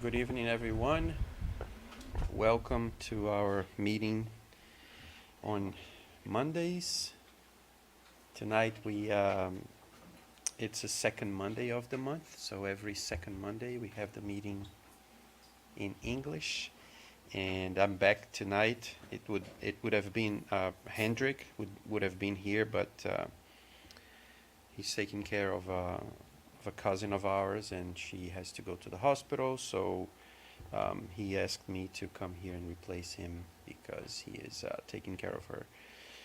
Good evening, everyone. Welcome to our meeting on Mondays. Tonight it's a second Monday of the month, so every second Monday we have the meeting in English. And I'm back tonight. It would have been Hendrik would have been here, but he's taking care of a cousin of ours, and she has to go to the hospital, so he asked me to come here and replace him because he is taking care of her.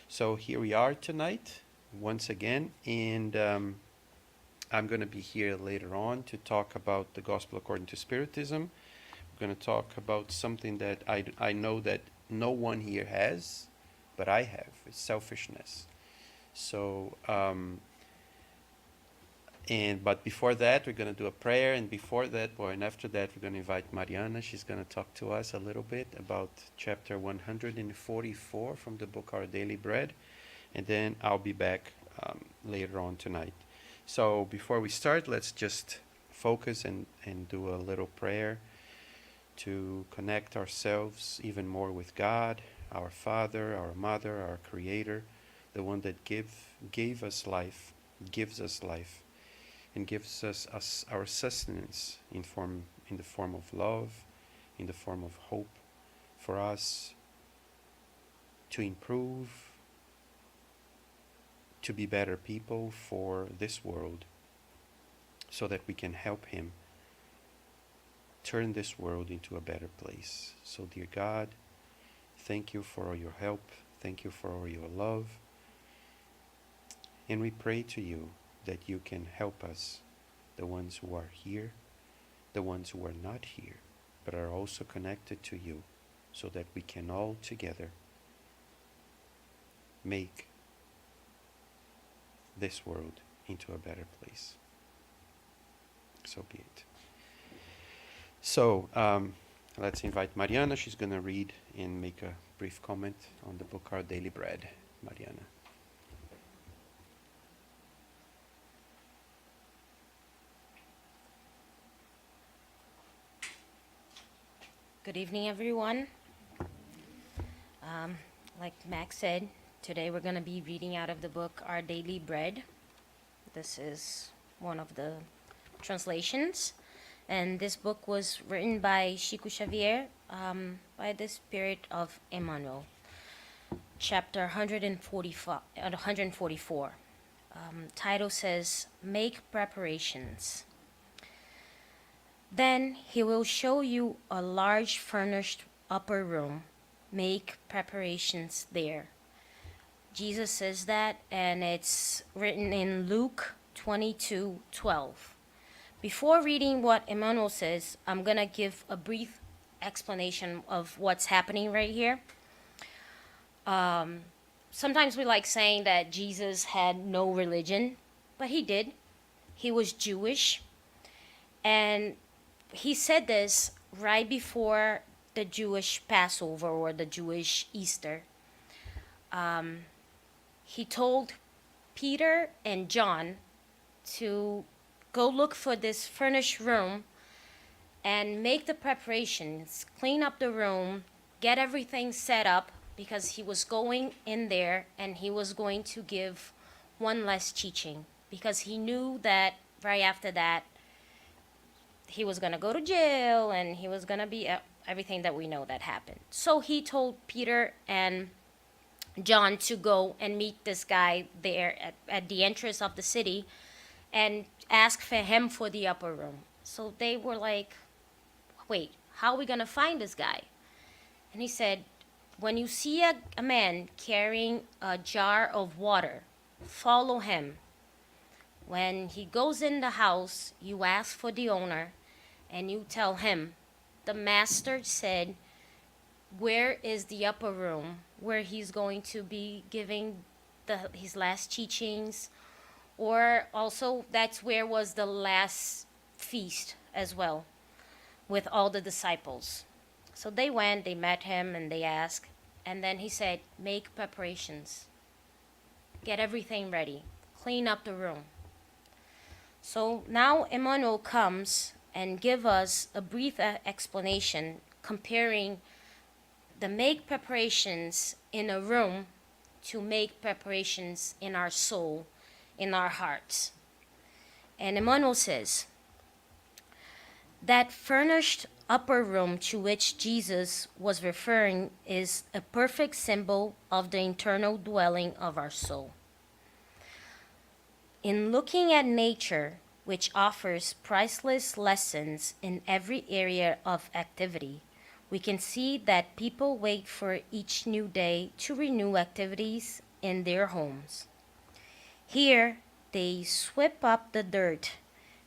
So here we are tonight once again, and I'm going to be here later on to talk about the gospel according to Spiritism. We're going to talk about something that I know that no one here has, but I have. It's selfishness. So but before that, we're going to do a prayer, and before that, and after that, we're going to invite Mariana. She's going to talk to us a little bit about chapter 144 from the book Our Daily Bread, and then I'll be back later on tonight. So before we start, let's just focus and do a little prayer to connect ourselves even more with God, our Father, our Mother, our Creator, the one that gave us life, gives us life, and gives us our sustenance in the form of love, in the form of hope for us to improve, to be better people for this world, so that we can help Him turn this world into a better place. So, dear God, thank you for all your help, thank you for all your love, and we pray to you that you can help us, the ones who are here, the ones who are not here, but are also connected to you, so that we can all together make this world into a better place. So be it. So let's invite Mariana. She's going to read and make a brief comment on the book Our Daily Bread. Mariana. Good evening, everyone. Like Max said, today we're going to be reading out of the book Our Daily Bread. This is one of the translations. And this book was written by Chico Xavier, by the Spirit of Emmanuel. Chapter 144. Title says, Make Preparations. Then he will show you a large furnished upper room. Make preparations there. Jesus says that, and it's written in Luke 22:12. Before reading what Emmanuel says, I'm going to give a brief explanation of what's happening right here. Sometimes we like saying that Jesus had no religion, but he did. He was Jewish, and he said this right before the Jewish Passover or the Jewish Easter. He told Peter and John to go look for this furnished room and make the preparations, clean up the room, get everything set up, because he was going in there and he was going to give one last teaching, because he knew that right after that he was going to go to jail and he was going to be everything that we know that happened. So he told Peter and John to go and meet this guy there at the entrance of the city and ask for him for the upper room. So they were like, wait, how are we going to find this guy? And he said, when you see a man carrying a jar of water, follow him. When he goes in the house, you ask for the owner and you tell him, the master said, where is the upper room where he's going to be giving his last teachings, or also that's where was the last feast as well with all the disciples. So they went, they met him, and they asked, and then he said, make preparations, get everything ready, clean up the room. So now Emmanuel comes and give us a brief explanation comparing the make preparations in a room to make preparations in our soul, in our hearts. And Emmanuel says, that furnished upper room to which Jesus was referring is a perfect symbol of the internal dwelling of our soul. In looking at nature, which offers priceless lessons in every area of activity, we can see that people wait for each new day to renew activities in their homes. Here, they sweep up the dirt.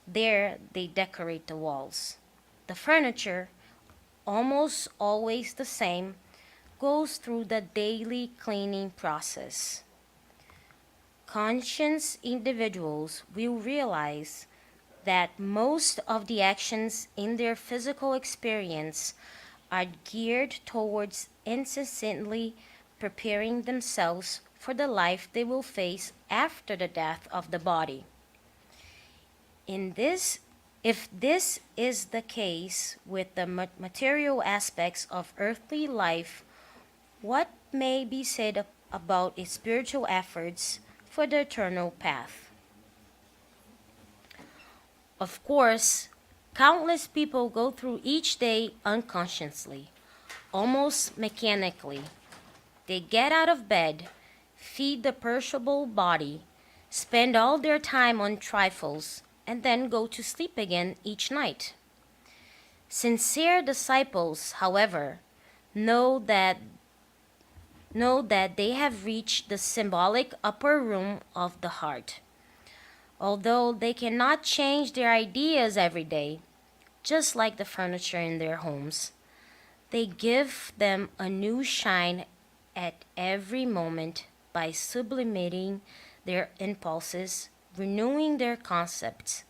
There, they decorate the walls. The furniture, almost always the same, goes through the daily cleaning process. Conscious individuals will realize that most of the actions in their physical experience are geared towards incessantly preparing themselves for the life they will face after the death of the body. If this is the case with the material aspects of earthly life, what may be said about its spiritual efforts for the eternal path? Of course, countless people go through each day unconsciously, almost mechanically. They get out of bed, feed the perishable body, spend all their time on trifles, and then go to sleep again each night. Sincere disciples, however, know that they have reached the symbolic upper room of the heart. Although they cannot change their ideas every day, just like the furniture in their homes, they give them a new shine at every moment by sublimating their impulses, renewing their concepts,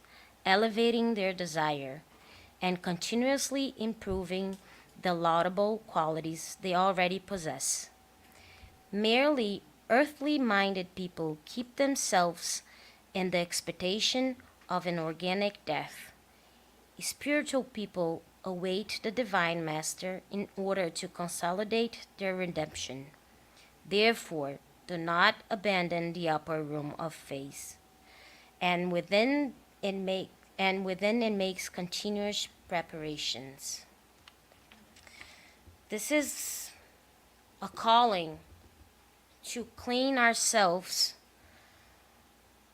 elevating their desire, and continuously improving the laudable qualities they already possess. Merely earthly-minded people keep themselves in the expectation of an organic death. Spiritual people await the Divine Master in order to consolidate their redemption. Therefore, do not abandon the upper room of faith, and within it makes continuous preparations. This is a calling to clean ourselves,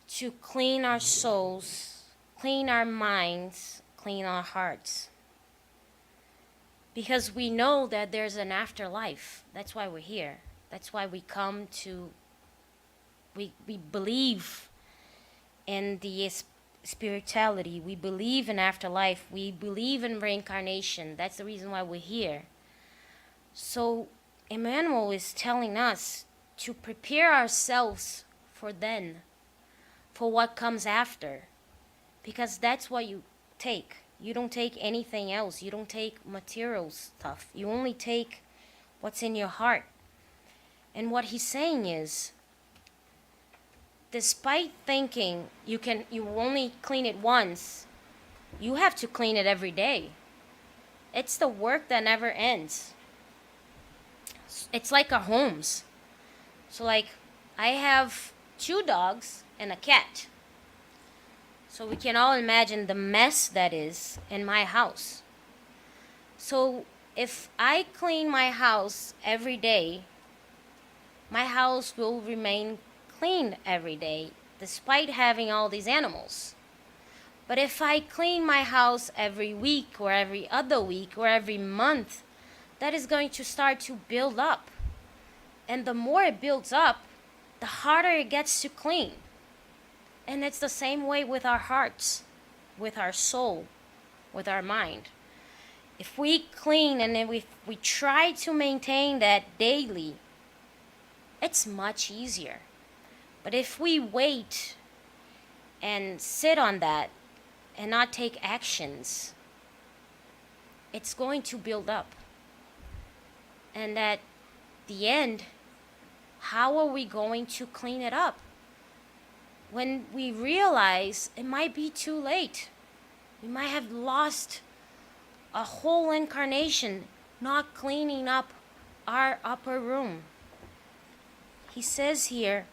to clean our souls, clean our minds, clean our hearts. Because we know that there's an afterlife. That's why we're here. That's why we come to, we believe in the spirituality. We believe in afterlife. We believe in reincarnation. That's the reason why we're here. So Emmanuel is telling us to prepare ourselves for then, for what comes after. Because that's what you take. You don't take anything else. You don't take material stuff. You only take what's in your heart. And what he's saying is, despite thinking you only clean it once, you have to clean it every day. It's the work that never ends. It's like our homes. So like, I have 2 dogs and a cat. So we can all imagine the mess that is in my house. So if I clean my house every day, my house will remain clean every day, despite having all these animals. But if I clean my house every week or every other week or every month, that is going to start to build up. And the more it builds up, the harder it gets to clean. And it's the same way with our hearts, with our soul, with our mind. If we clean and then we try to maintain that daily, it's much easier. But if we wait and sit on that and not take actions, it's going to build up. And at the end, how are we going to clean it up? When we realize it might be too late. We might have lost a whole incarnation not cleaning up our upper room. He says here,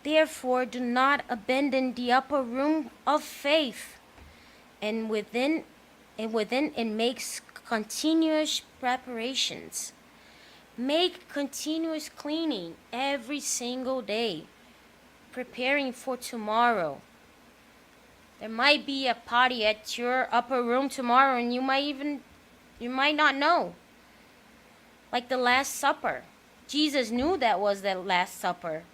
therefore do not abandon the upper room of faith, and within it makes continuous preparations. Make continuous cleaning every single day, preparing for tomorrow. There might be a party at your upper room tomorrow and you might not know. Like the Last Supper. Jesus knew that was the Last Supper.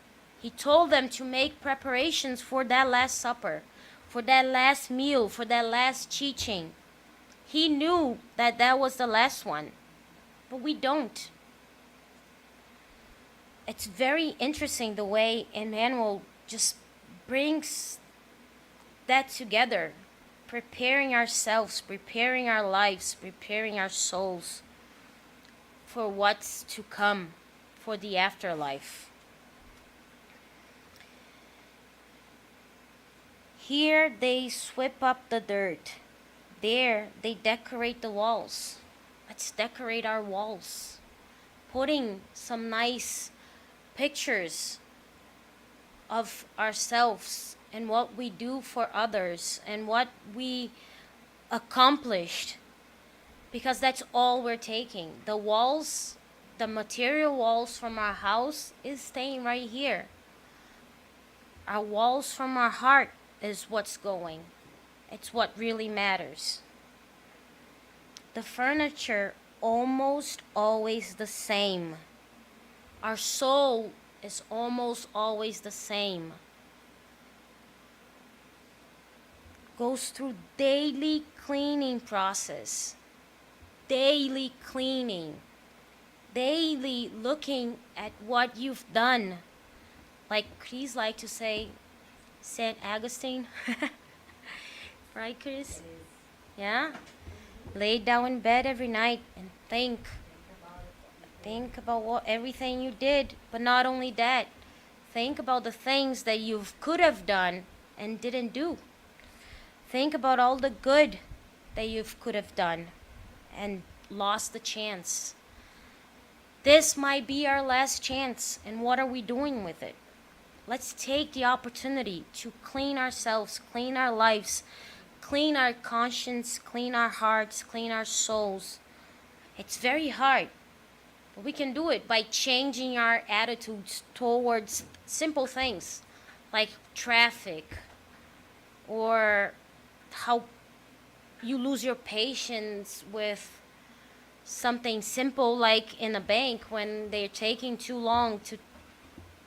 He told them to make preparations for that Last Supper, for that last meal, for that last teaching. He knew that that was the last one, but we don't. It's very interesting the way Emmanuel just brings that together, preparing ourselves, preparing our lives, preparing our souls for what's to come, for the afterlife. Here they sweep up the dirt. There they decorate the walls. Let's decorate our walls, putting some nice pictures of ourselves and what we do for others and what we accomplished, because that's all we're taking. The walls, the material walls from our house is staying right here. Our walls from our heart is what's going. It's what really matters. The furniture almost always the same. Our soul is almost always the same. Goes through daily cleaning process. Daily cleaning. Daily looking at what you've done. Like Chris like to say, St. Augustine. Right, Chris? Yeah? Lay down in bed every night and think. Think about everything you did. But not only that, think about the things that you could have done and didn't do. Think about all the good that you could have done and lost the chance. This might be our last chance, and what are we doing with it? Let's take the opportunity to clean ourselves, clean our lives, clean our conscience, clean our hearts, clean our souls. It's very hard, but we can do it by changing our attitudes towards simple things like traffic, or how you lose your patience with something simple like in a bank when they're taking too long to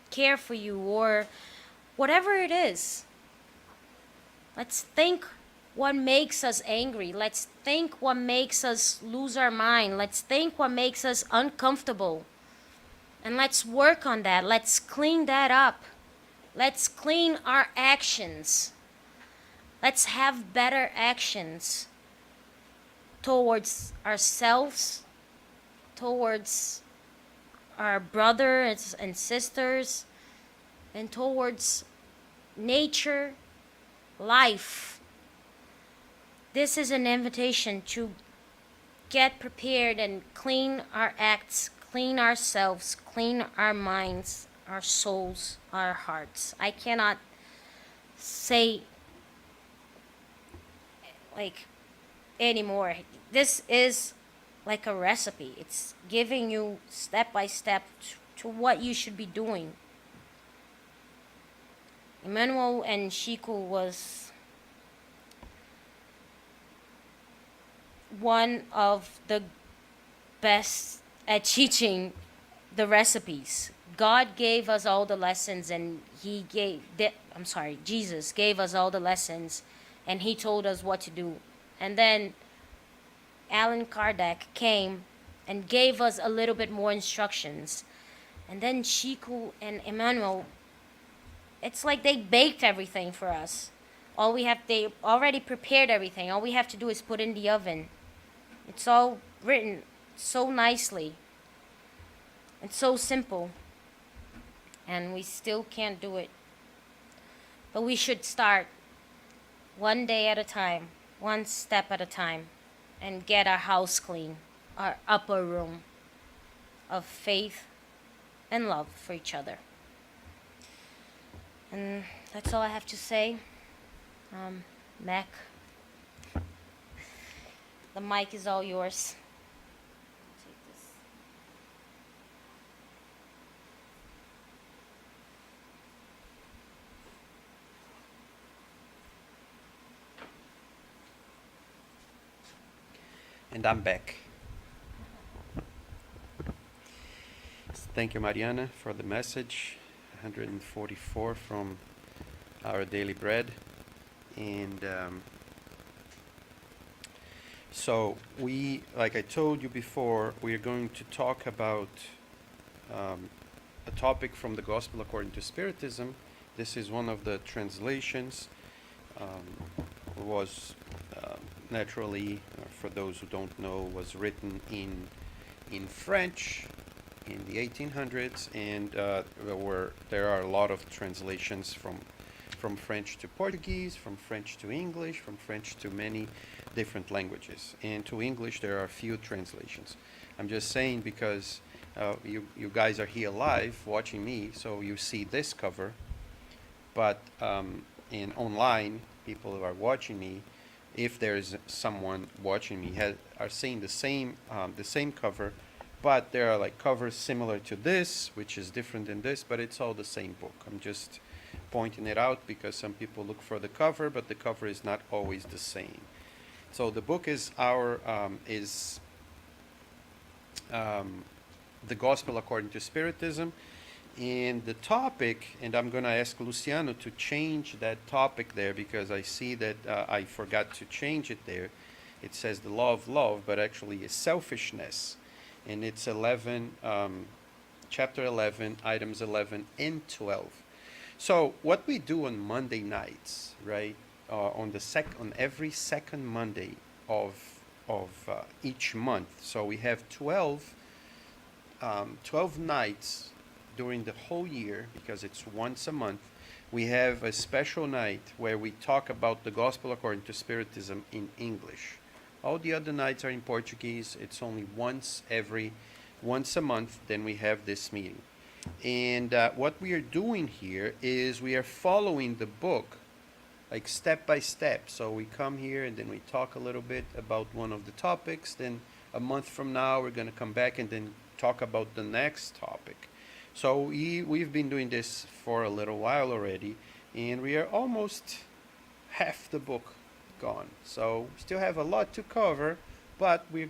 care for you, or whatever it is. Let's think what makes us angry. Let's think what makes us lose our mind. Let's think what makes us uncomfortable. And let's work on that. Let's clean that up. Let's clean our actions. Let's have better actions towards ourselves, towards our brothers and sisters, and towards nature, life. This is an invitation to get prepared and clean our acts, clean ourselves, clean our minds, our souls, our hearts. I cannot say anymore. This is like a recipe. It's giving you step by step to what you should be doing. Emmanuel and Chico was one of the best at teaching the recipes. God gave us all the lessons, and Jesus gave us all the lessons, and he told us what to do. And then Allan Kardec came and gave us a little bit more instructions. And then Chico and Emmanuel, it's like they baked everything for us. They already prepared everything. All we have to do is put in the oven. It's all written so nicely. It's so simple. And we still can't do it. But we should start one day at a time, one step at a time, and get our house clean, our upper room of faith and love for each other. And that's all I have to say. Mac, the mic is all yours. Take this. And I'm back. Thank you, Mariana, for the message. 144 from Our Daily Bread. And so we, like I told you before, we are going to talk about a topic from the Gospel according to Spiritism. This is one of the translations. Was naturally, for those who don't know, was written in French in the 1800s, and there are a lot of translations from French to Portuguese, from French to English, from French to many different languages. And to English, there are few translations. I'm just saying because you guys are here live watching me, so you see this cover, but in online, people who are watching me, if there is someone watching me, are seeing the same cover, but there are like covers similar to this, which is different than this, but it's all the same book. I'm just pointing it out because some people look for the cover, but the cover is not always the same. So the book is the Gospel according to Spiritism, and the topic, and I'm going to ask Luciano to change that topic there because I see that I forgot to change it there. It says the law of love, but actually it's selfishness, and it's chapter 11, items 11 and 12. So what we do on Monday nights, right? On every second Monday of each month. So we have 12 nights during the whole year, because it's once a month. We have a special night where we talk about the Gospel according to Spiritism in English. All the other nights are in Portuguese. It's only once a month, then we have this meeting. And what we are doing here is we are following the book like step by step. So we come here and then we talk a little bit about one of the topics. Then a month from now, we're going to come back and then talk about the next topic. So we've been doing this for a little while already, and we are almost half the book gone. So we still have a lot to cover, but we're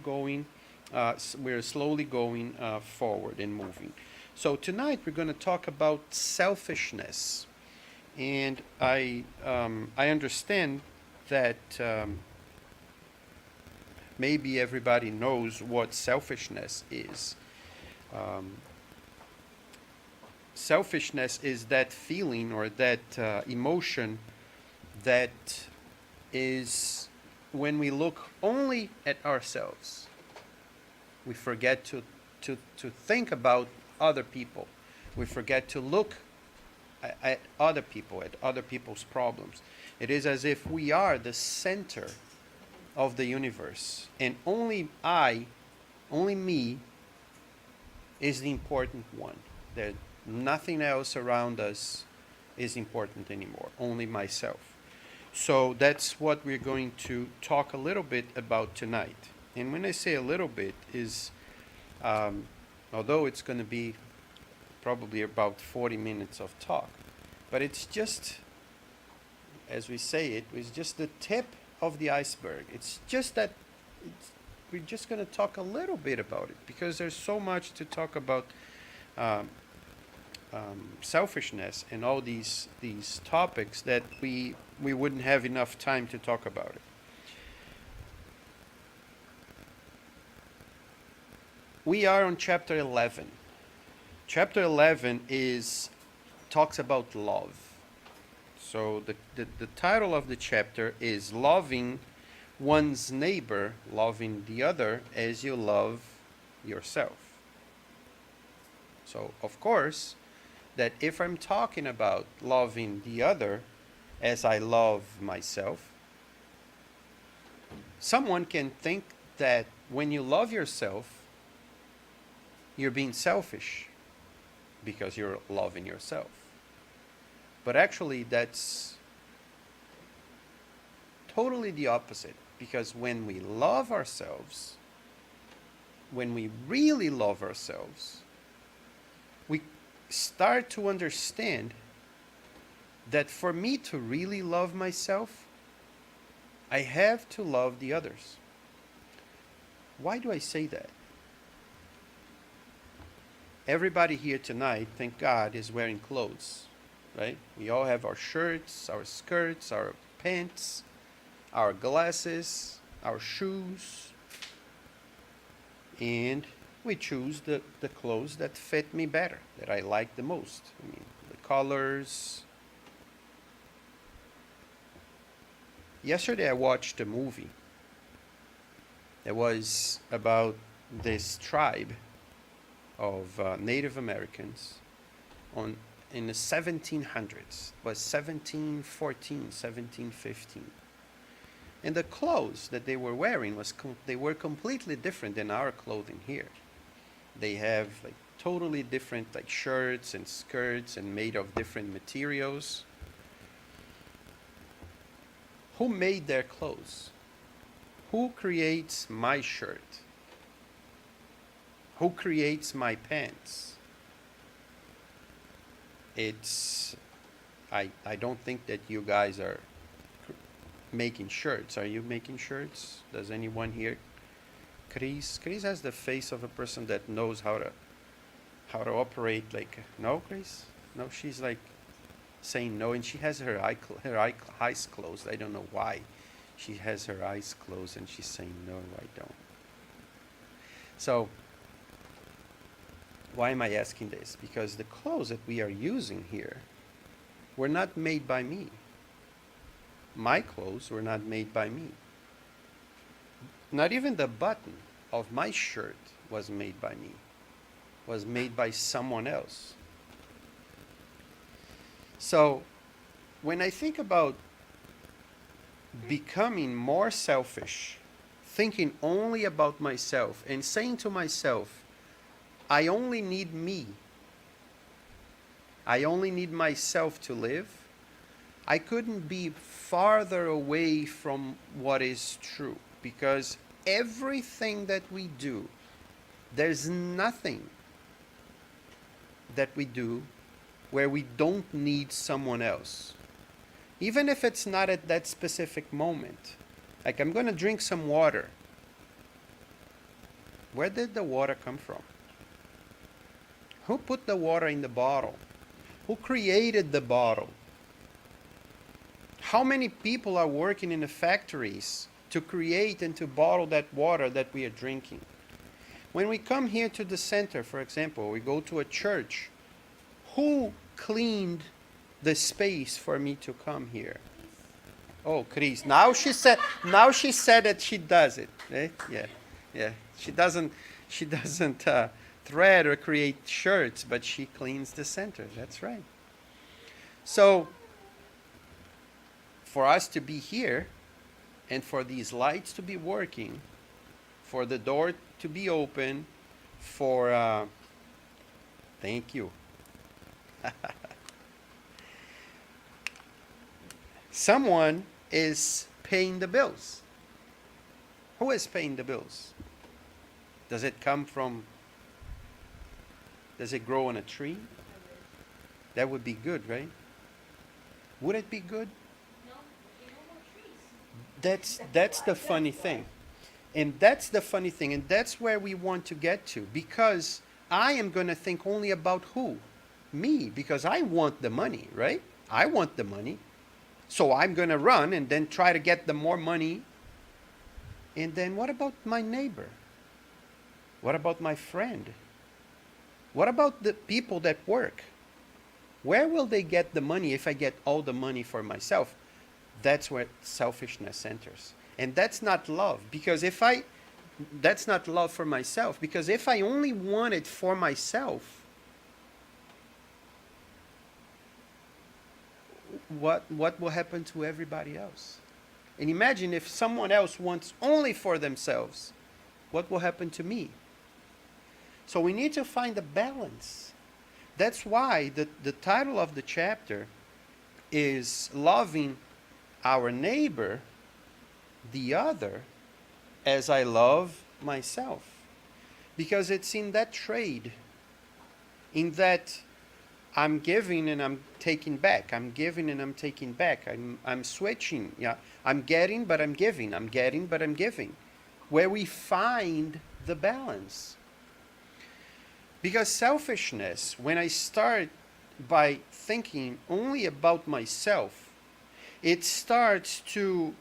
slowly going forward and moving. So tonight we're going to talk about selfishness, and I understand that maybe everybody knows what selfishness is. Selfishness is that feeling or that emotion that is when we look only at ourselves. We forget to think about other people. We forget to look at other people, at other people's problems. It is as if we are the center of the universe, and only me is the important one. That nothing else around us is important anymore, only myself. So that's what we're going to talk a little bit about tonight. And when I say a little bit is, although it's going to be probably about 40 minutes of talk, but it's just, as we say it's just the tip of the iceberg. It's just that we're just going to talk a little bit about it because there's so much to talk about um, selfishness and all these topics that we wouldn't have enough time to talk about it. We are on chapter 11. Chapter 11 talks about love. So the title of the chapter is Loving One's Neighbor, Loving the Other as You Love Yourself. So, of course, that if I'm talking about loving the other as I love myself, someone can think that when you love yourself, you're being selfish because you're loving yourself. But actually, that's totally the opposite. Because when we love ourselves, when we really love ourselves, we start to understand that for me to really love myself, I have to love the others. Why do I say that? Everybody here tonight, thank God, is wearing clothes, right? We all have our shirts, our skirts, our pants, our glasses, our shoes, and we choose the clothes that fit me better, that I like the most. I mean, the colors. Yesterday I watched a movie that was about this tribe of Native Americans in the 1700s. It was 1714, 1715. And the clothes that they were wearing they were completely different than our clothing here. They have like totally different like shirts and skirts and made of different materials. Who made their clothes? Who creates my shirt? Who creates my pants? I don't think that you guys are making shirts. Are you making shirts? Does anyone here? Chris has the face of a person that knows how to operate like. No, Chris? No, she's like saying no, and she has her eyes closed. I don't know why she has her eyes closed and she's saying no, I don't. So why am I asking this? Because the clothes that we are using here were not made by me. My clothes were not made by me. Not even the button of my shirt was made by me. Was made by someone else. So, when I think about becoming more selfish, thinking only about myself and saying to myself, I only need me. I only need myself to live. I couldn't be farther away from what is true, because everything that we do, there's nothing that we do where we don't need someone else. Even if it's not at that specific moment. Like, I'm going to drink some water. Where did the water come from? Who put the water in the bottle? Who created the bottle? How many people are working in the factories to create and to bottle that water that we are drinking? When we come here to the center, for example, we go to a church, who cleaned the space for me to come here? Oh, Chris. Now she said that she does it. Right? Yeah. She doesn't thread or create shirts, but she cleans the center. That's right. So, for us to be here, and for these lights to be working, for the door to be open, for thank you. Someone is paying the bills. Who is paying the bills? Does it grow on a tree? That would be good, right? Would it be good? No more trees. That's the funny thing. And that's the funny thing, and that's where we want to get to, because I am going to think only about who? Me, because I want the money, right? I want the money. So I'm going to run and then try to get the more money. And then what about my neighbor? What about my friend? What about the people that work? Where will they get the money if I get all the money for myself? That's where selfishness enters. And that's not love, because that's not love for myself, because if I only want it for myself, what will happen to everybody else? And imagine if someone else wants only for themselves, what will happen to me? So we need to find a balance. That's why the title of the chapter is Loving Our Neighbor, the Other, as I love myself. Because it's in that trade, in that I'm giving and I'm taking back. I'm giving and I'm taking back. I'm switching. Yeah, I'm getting, but I'm giving. I'm getting, but I'm giving. Where we find the balance. Because selfishness, when I start by thinking only about myself, it starts to,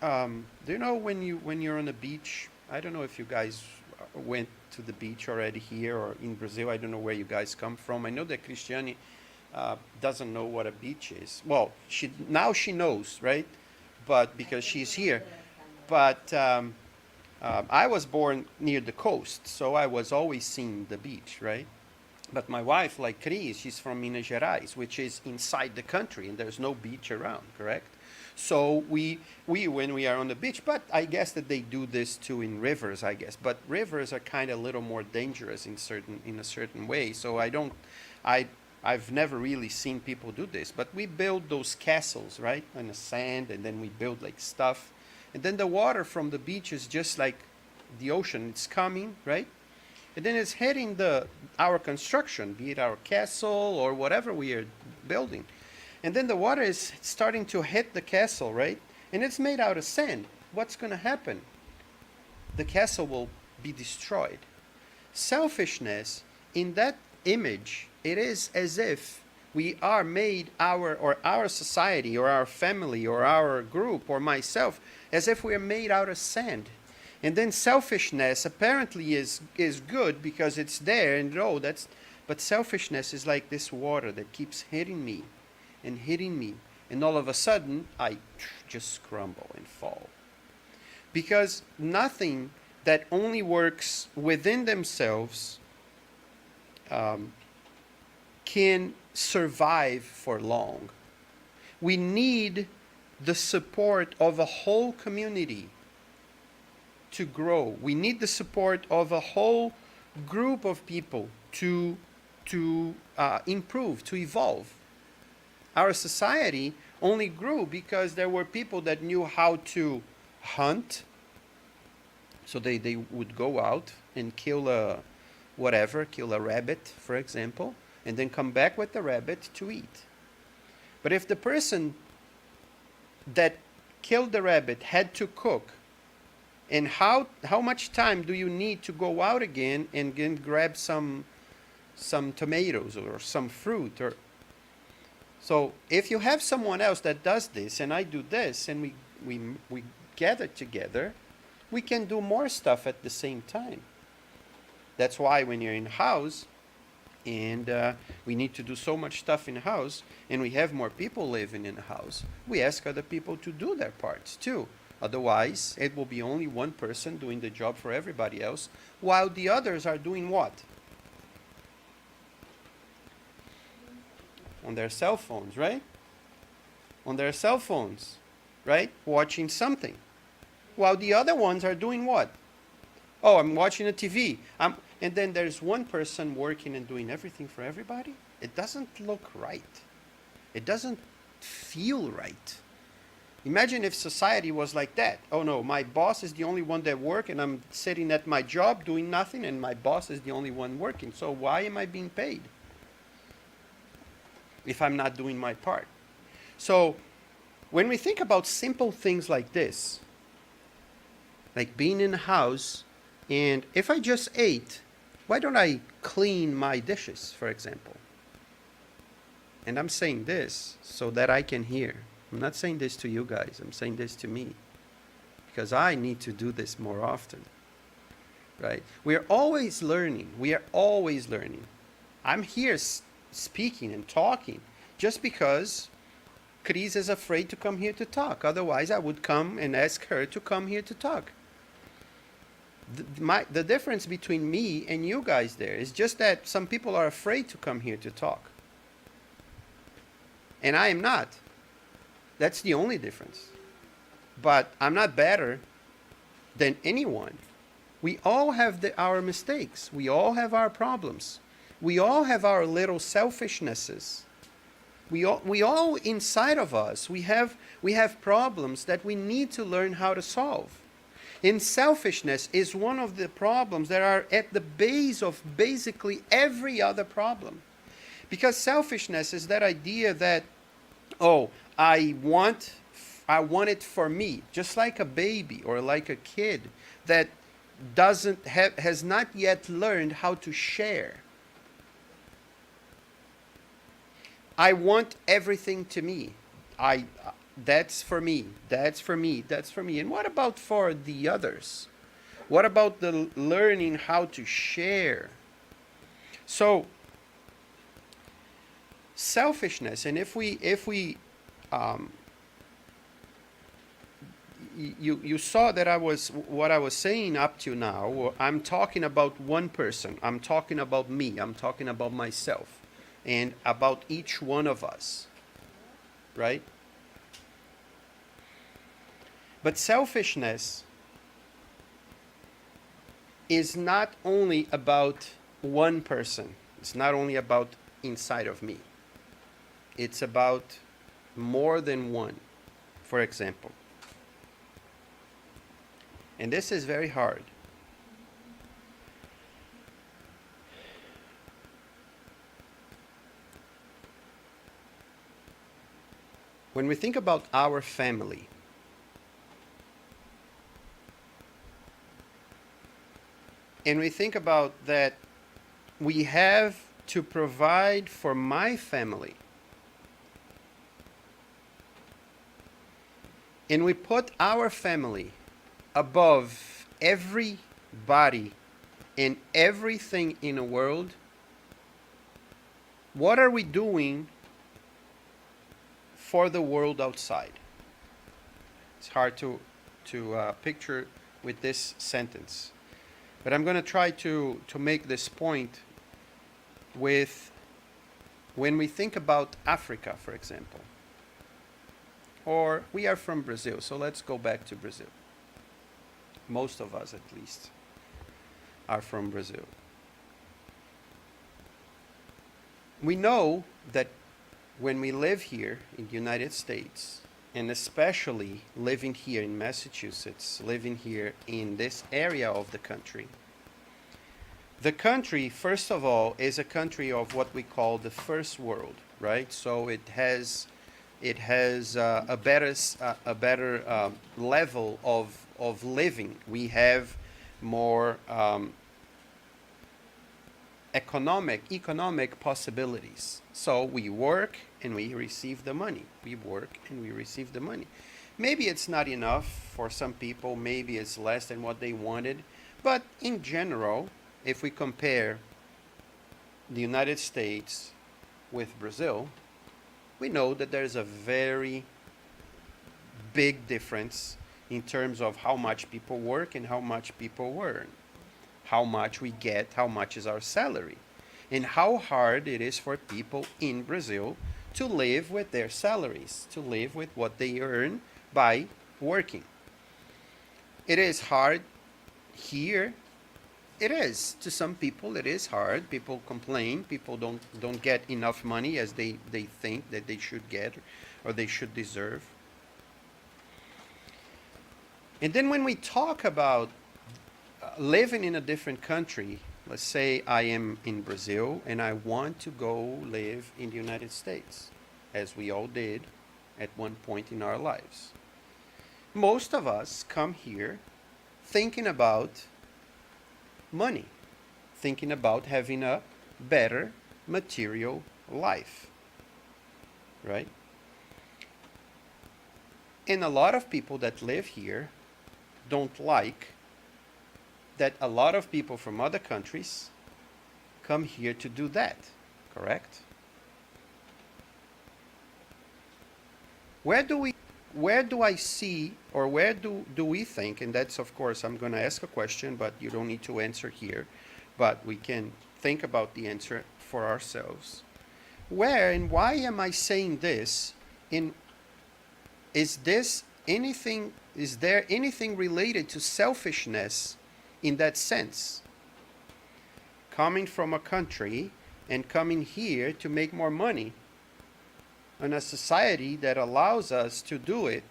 do you know when you're on a beach? I don't know if you guys went to the beach already here or in Brazil. I don't know where you guys come from. I know that Cristiane doesn't know what a beach is. Well, now she knows, right? But because she's here. But I was born near the coast, so I was always seeing the beach, right? But my wife, like Cris, she's from Minas Gerais, which is inside the country, and there's no beach around, correct? So we when we are on the beach, but I guess that they do this too in rivers, I guess. But rivers are kind of a little more dangerous in a certain way. So I've never really seen people do this. But we build those castles, right, on the sand, and then we build like stuff. And then the water from the beach is just like the ocean. It's coming, right? And then it's hitting our construction, be it our castle or whatever we are building. And then the water is starting to hit the castle, right? And it's made out of sand. What's going to happen? The castle will be destroyed. Selfishness, in that image, it is as if we are made our society or our family or our group or myself, as if we are made out of sand. And then selfishness apparently is good because it's there and but selfishness is like this water that keeps hitting me and hitting me, and all of a sudden I just crumble and fall. Because nothing that only works within themselves can survive for long. We need the support of a whole community to grow. We need the support of a whole group of people to improve, to evolve. Our society only grew because there were people that knew how to hunt. So they would go out and kill a rabbit, for example, and then come back with the rabbit to eat. But if the person that killed the rabbit had to cook, and how much time do you need to go out again and grab some tomatoes or some fruit? So if you have someone else that does this and I do this and we gather together, we can do more stuff at the same time. That's why when you're in a house and we need to do so much stuff in a house and we have more people living in a house, we ask other people to do their parts too. Otherwise, it will be only one person doing the job for everybody else, while the others are doing what? On their cell phones, right? On their cell phones, right? Watching something. While the other ones are doing what? Oh, I'm watching a TV. And then there's one person working and doing everything for everybody? It doesn't look right. It doesn't feel right. Imagine if society was like that. Oh no, my boss is the only one that works and I'm sitting at my job doing nothing and my boss is the only one working. So why am I being paid if I'm not doing my part? So when we think about simple things like this, Like being in a house, and if I just ate, why don't I clean my dishes, for example? And I'm saying this so that I can hear. I'm not saying this to you guys. I'm saying this to me. Because I need to do this more often. Right? We are always learning. We are always learning. I'm here speaking and talking just because Chris is afraid to come here to talk. Otherwise, I would come and ask her to come here to talk. The difference between me and you guys there is just that some people are afraid to come here to talk. And I am not. That's the only difference. But I'm not better than anyone. We all have our mistakes. We all have our problems. We all have our little selfishnesses. We all inside of us, we have problems that we need to learn how to solve. And selfishness is one of the problems that are at the base of basically every other problem. Because selfishness is that idea that, oh, I want it for me, just like a baby or like a kid that has not yet learned how to share. I want everything to me. That's for me. That's for me. That's for me. And what about for the others? What about the learning how to share? So selfishness, and if we you saw that what I was saying up to now, I'm talking about one person. I'm talking about me. I'm talking about myself. And about each one of us, right? But selfishness is not only about one person. It's not only about inside of me. It's about more than one, for example. And this is very hard. When we think about our family, and we think about that we have to provide for my family, and we put our family above everybody and everything in the world, what are we doing for the world outside? It's hard to picture with this sentence. But I'm going to try to make this point with when we think about Africa, for example. Or we are from Brazil, so let's go back to Brazil. Most of us, at least, are from Brazil. We know that when we live here in the United States, and especially living here in Massachusetts, living here in this area of the country, first of all, is a country of what we call the first world, right? So it has a better level of living. We have more economic possibilities. So we work and we receive the money. We work and we receive the money. Maybe it's not enough for some people. Maybe it's less than what they wanted. But in general, if we compare the United States with Brazil, we know that there's a very big difference in terms of how much people work and how much people earn, how much we get, how much is our salary, and how hard it is for people in Brazil to live with their salaries, to live with what they earn by working. It is hard here. It is. To some people, it is hard. People complain. People don't get enough money as they think that they should get or they should deserve. And then when we talk about living in a different country, let's say I am in Brazil and I want to go live in the United States, as we all did at one point in our lives. Most of us come here thinking about money, thinking about having a better material life, right? And a lot of people that live here don't like that a lot of people from other countries come here to do that, correct? Where do I see, or where do we think, and that's, of course, I'm going to ask a question, but you don't need to answer here, but we can think about the answer for ourselves. Where and why am I saying this? Is there anything related to selfishness in that sense? Coming from a country and coming here to make more money in a society that allows us to do it.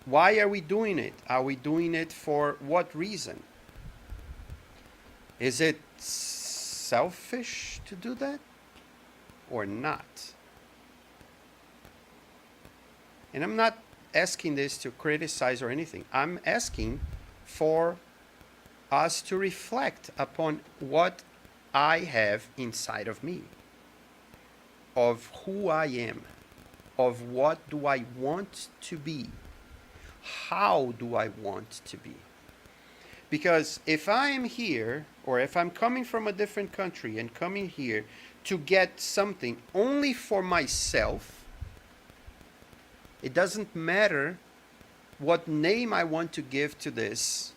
Why are we doing it? Are we doing it for what reason? Is it selfish to do that or not? And I'm not asking this to criticize or anything. I'm asking for us to reflect upon what I have inside of me, of who I am, of what do I want to be, how do I want to be. Because if I am here, or if I'm coming from a different country and coming here to get something only for myself, it doesn't matter what name I want to give to this.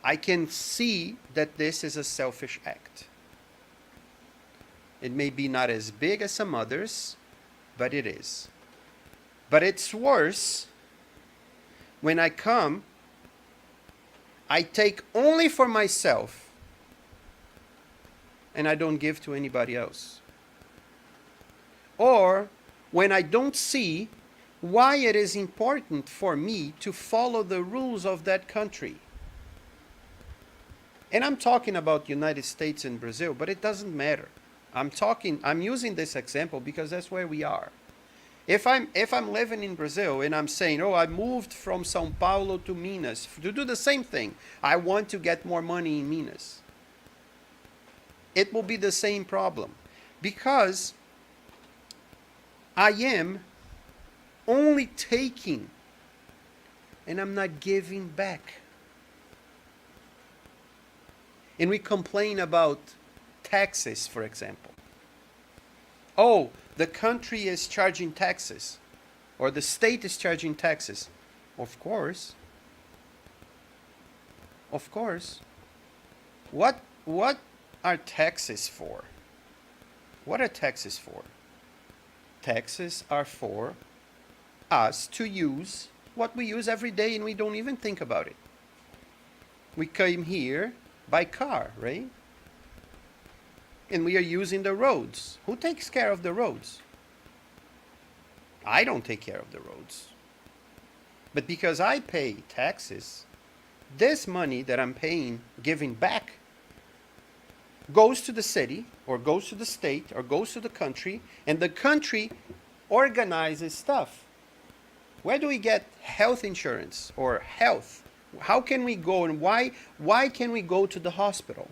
I can see that this is a selfish act. It may be not as big as some others, but it is. But it's worse when I come, I take only for myself, and I don't give to anybody else. Or when I don't see why it is important for me to follow the rules of that country. And I'm talking about United States and Brazil, but it doesn't matter. I'm using this example because that's where we are. If I'm living in Brazil and I'm saying, oh, I moved from São Paulo to Minas to do the same thing. I want to get more money in Minas. It will be the same problem because I am only taking and I'm not giving back. And we complain about taxes, for example. Oh, the country is charging taxes, or the state is charging taxes. Of course. Of course. What are taxes for? What are taxes for? Taxes are for us to use what we use every day and we don't even think about it. We came here by car, right? And we are using the roads. Who takes care of the roads? I don't take care of the roads. But because I pay taxes, this money that I'm paying, giving back, goes to the city, or goes to the state, or goes to the country, and the country organizes stuff. Where do we get health insurance or health? How can we go, and why can we go to the hospital?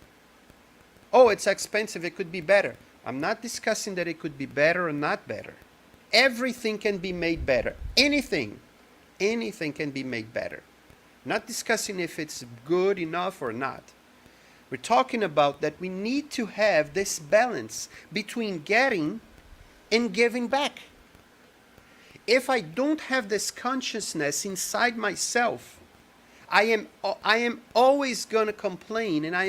Oh, it's expensive, it could be better. I'm not discussing that it could be better or not better. Everything can be made better. Anything can be made better. Not discussing if it's good enough or not. We're talking about that we need to have this balance between getting and giving back. If I don't have this consciousness inside myself, I am always going to complain, and I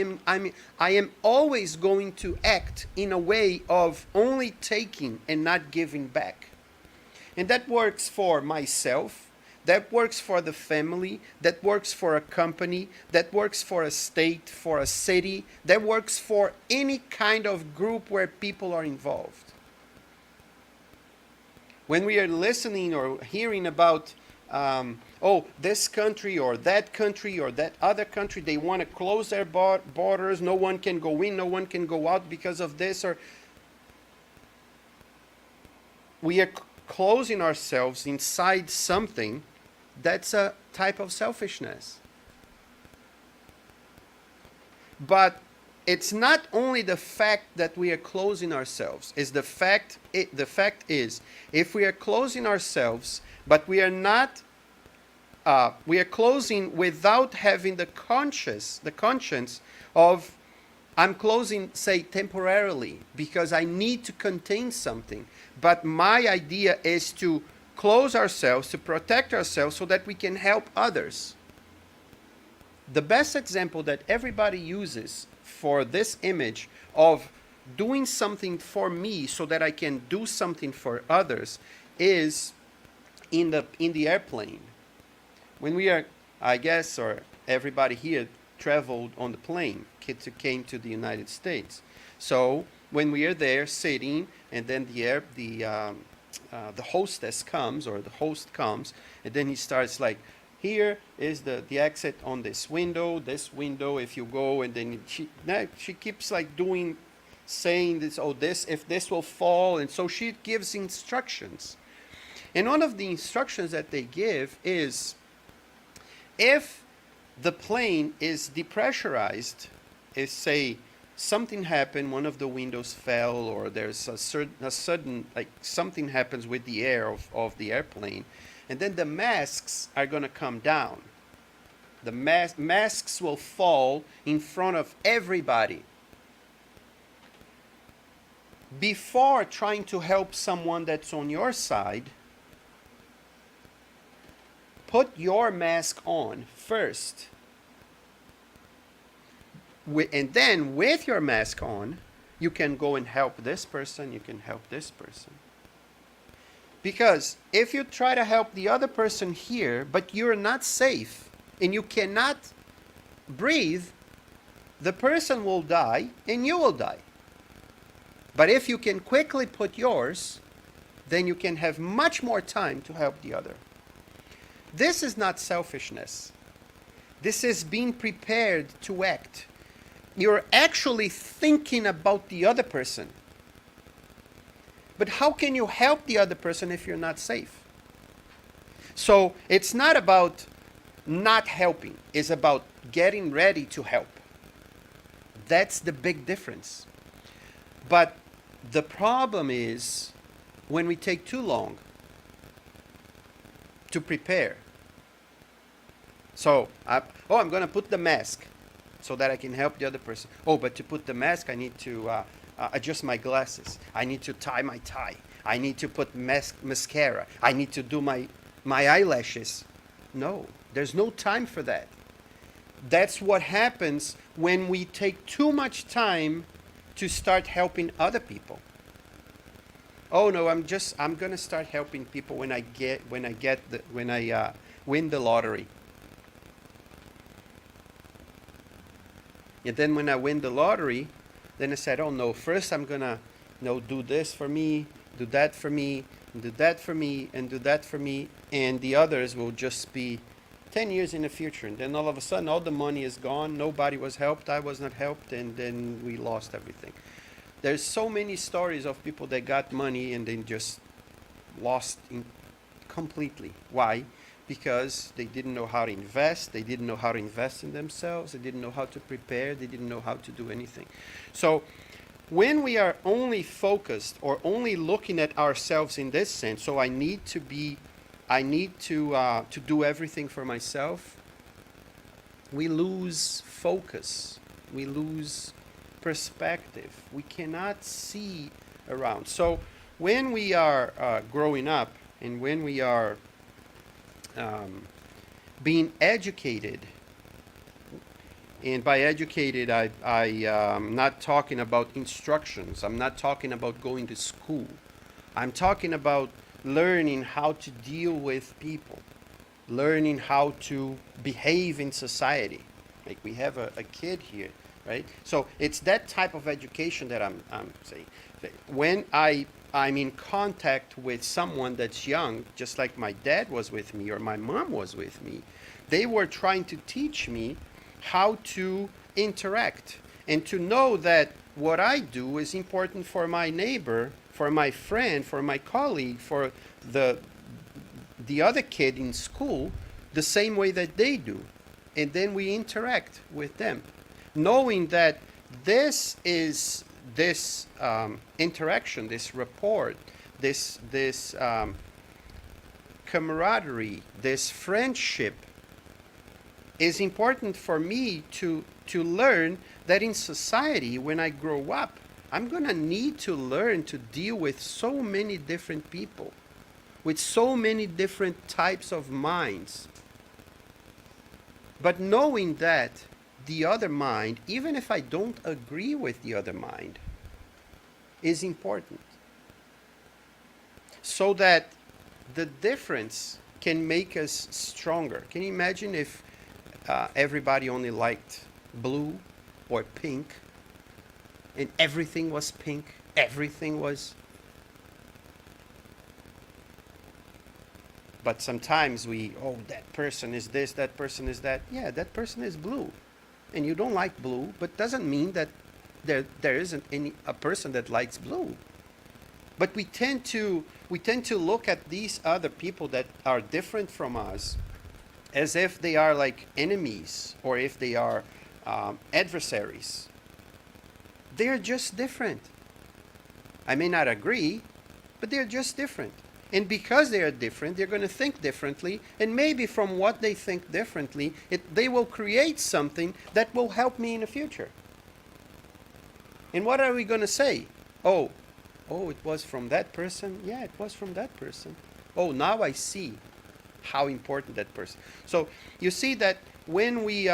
am always going to act in a way of only taking and not giving back. And that works for myself, that works for the family, that works for a company, that works for a state, for a city, that works for any kind of group where people are involved. When we are listening or hearing about this country or that other country, they want to close their borders, no one can go in, no one can go out because of this, or we are closing ourselves inside something That's a type of selfishness. But it's not only the fact that we are closing ourselves. It's the fact is, if we are closing ourselves, but we are not, we are closing without having the conscience of, I'm closing, say, temporarily, because I need to contain something. But my idea is to close ourselves, to protect ourselves so that we can help others. The best example that everybody uses for this image of doing something for me so that I can do something for others is in the airplane. When we are, I guess, or everybody here traveled on the plane, kids who came to the United States. So when we are there sitting, and then the hostess comes, or the host comes, and then he starts like, here is the exit on this window, if you go, and then she keeps like saying this, oh, if this will fall, and so she gives instructions. And one of the instructions that they give is, if the plane is depressurized, if, say, something happened, one of the windows fell, or there's a sudden, like something happens with the air of the airplane, and then the masks are going to come down. The masks will fall in front of everybody. Before trying to help someone that's on your side, put your mask on first. And then with your mask on, you can go and help this person, you can help this person. Because if you try to help the other person here, but you're not safe, and you cannot breathe, the person will die, and you will die. But if you can quickly put yours, then you can have much more time to help the other. This is not selfishness. This is being prepared to act. You're actually thinking about the other person. But how can you help the other person if you're not safe? So it's not about not helping. It's about getting ready to help. That's the big difference. But the problem is when we take too long to prepare. So, I'm going to put the mask so that I can help the other person. Oh, but to put the mask, I need to adjust my glasses. I need to tie my tie. I need to put mascara. I need to do my eyelashes. No, there's no time for that. That's what happens when we take too much time to start helping other people. Oh no, I'm going to start helping people when I win the lottery. And then when I win the lottery, then I said, oh no, first I'm going to do this for me, do that for me, and do that for me, and do that for me, and the others will just be 10 years in the future. And then all of a sudden, all the money is gone, nobody was helped, I was not helped, and then we lost everything. There's so many stories of people that got money and then just lost completely. Why? Because they didn't know how to invest, they didn't know how to invest in themselves, they didn't know how to prepare, they didn't know how to do anything. So when we are only focused or only looking at ourselves in this sense, so I need to do everything for myself, we lose focus, we lose perspective, we cannot see around. So when we are growing up and when we are being educated, and by educated I'm not talking about instructions, I'm not talking about going to school, I'm talking about learning how to deal with people, learning how to behave in society. Like we have a kid here, right? So it's that type of education that I'm saying. When I'm in contact with someone that's young, just like my dad was with me or my mom was with me, they were trying to teach me how to interact and to know that what I do is important for my neighbor, for my friend, for my colleague, for the other kid in school, the same way that they do. And then we interact with them, knowing that this interaction, this rapport, this camaraderie, this friendship is important for me to learn that in society, when I grow up, I'm going to need to learn to deal with so many different people, with so many different types of minds. But knowing that the other mind, even if I don't agree with the other mind, is important. So that the difference can make us stronger. Can you imagine if everybody only liked blue or pink, and everything was pink, everything was... But sometimes that person is this, that person is that. Yeah, that person is blue. And you don't like blue, but doesn't mean that there isn't a person that likes blue. But we tend to look at these other people that are different from us as if they are like enemies, or if they are adversaries. They're just different. I may not agree, but they're just different. And because they are different, they're going to think differently. And maybe from what they think differently, they will create something that will help me in the future. And what are we going to say? Oh, it was from that person? Yeah, it was from that person. Oh, now I see how important that person. So you see that when we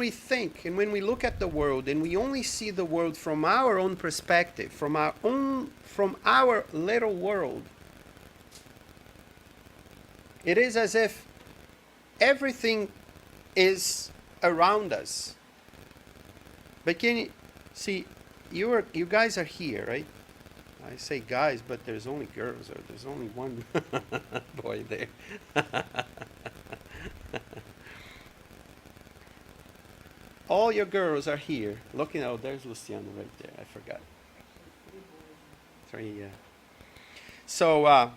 think and when we look at the world and we only see the world from our own perspective, from our little world, it is as if everything is around us. But can you see, you guys are here, right? I say guys, but there's only girls, or there's only one boy there. All your girls are here. Looking, oh, there's Luciano right there. I forgot. 3, yeah. So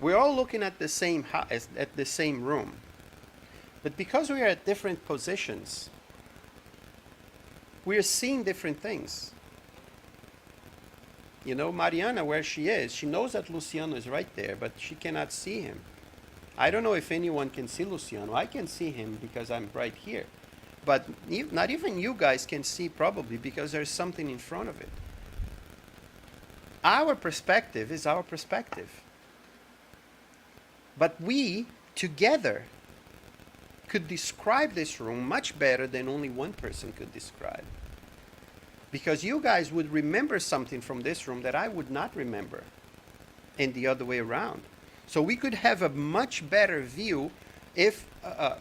we're all looking at the same at the same room, but because we are at different positions, we are seeing different things. You know, Mariana, where she is, she knows that Luciano is right there, but she cannot see him. I don't know if anyone can see Luciano. I can see him because I'm right here. But not even you guys can see, probably, because there's something in front of it. Our perspective is our perspective. But we, together, could describe this room much better than only one person could describe. Because you guys would remember something from this room that I would not remember, and the other way around. So we could have a much better view,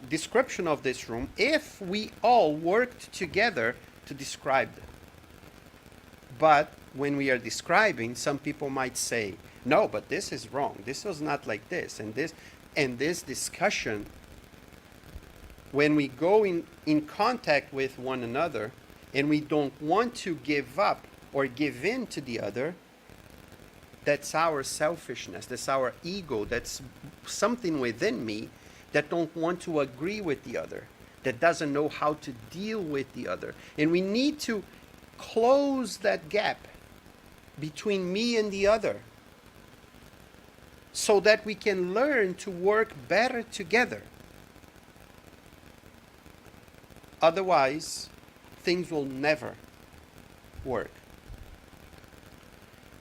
description of this room, if we all worked together to describe it. But when we are describing, some people might say, no, but this is wrong. This was not like this. And this discussion, when we go in contact with one another, and we don't want to give up or give in to the other, that's our selfishness, that's our ego, that's something within me that don't want to agree with the other, that doesn't know how to deal with the other. And we need to close that gap between me and the other so that we can learn to work better together. Otherwise, things will never work.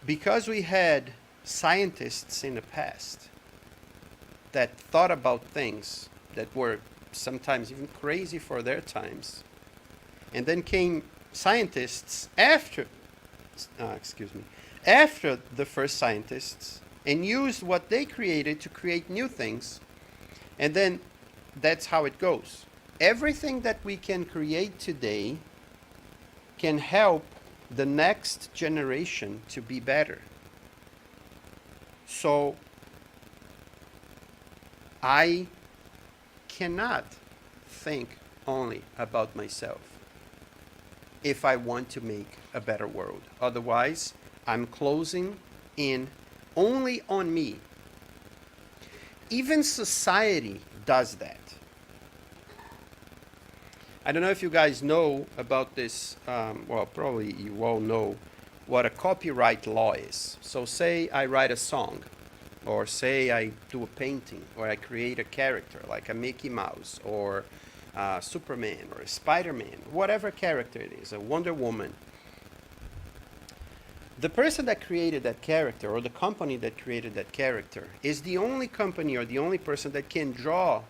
Because we had scientists in the past that thought about things that were sometimes even crazy for their times, and then came scientists after the first scientists, and used what they created to create new things, and then that's how it goes. Everything that we can create today can help the next generation to be better. So I cannot think only about myself if I want to make a better world. Otherwise, I'm closing in only on me. even society does that. I don't know if you guys know about this, well, probably you all know what a copyright law is. So say I write a song, or say I do a painting, or I create a character like a Mickey Mouse, or Superman, or a Spider-Man, whatever character it is, a Wonder Woman. The person that created that character, or the company that created that character, is the only company or the only person that can draw